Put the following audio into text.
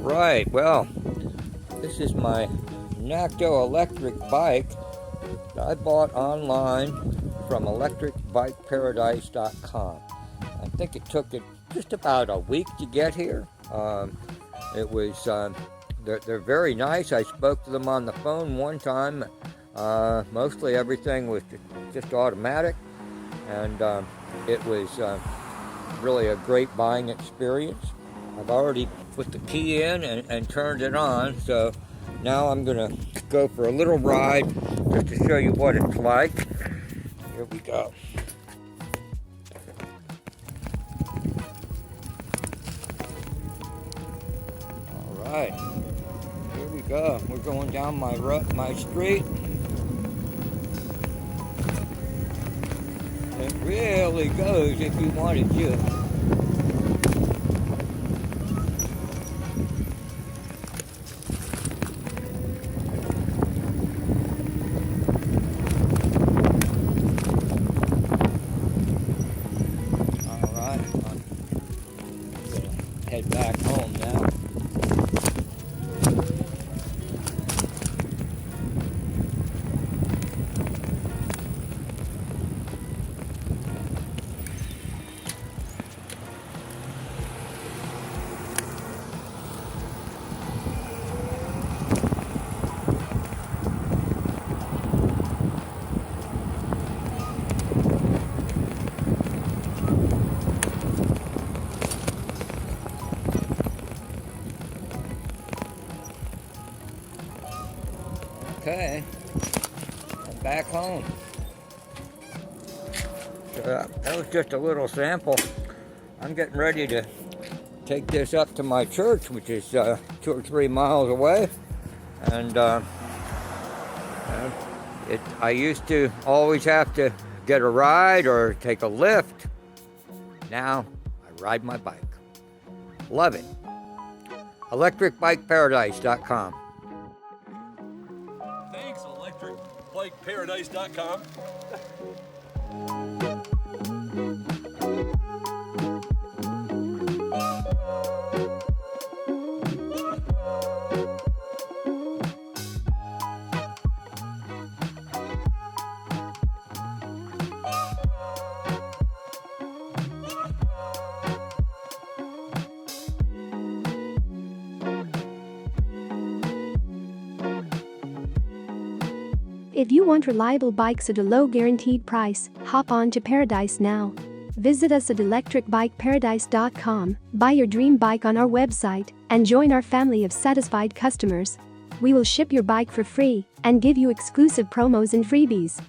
Alright, well, this is my Nakto electric bike that I bought online from electricbikeparadise.com. I think it took it just about a week to get here. They're very nice. I spoke to them on the phone one time. Mostly everything was just automatic, and it was really a great buying experience. I've already put the key in and turned it on, so now I'm gonna go for a little ride just to show you what it's like. Here we go. All right, here we go. We're going down my street. It really goes if you wanted to. Head back home now. Okay, I'm back home. So that was just a little sample. I'm getting ready to take this up to my church, which is 2 or 3 miles away. And I used to always have to get a ride or take a lift. Now I ride my bike. Love it. electricbikeparadise.com. Thanks, electricbikeparadise.com. If you want reliable bikes at a low guaranteed price, hop on to Paradise now. Visit us at electricbikeparadise.com, buy your dream bike on our website, and join our family of satisfied customers. We will ship your bike for free and give you exclusive promos and freebies.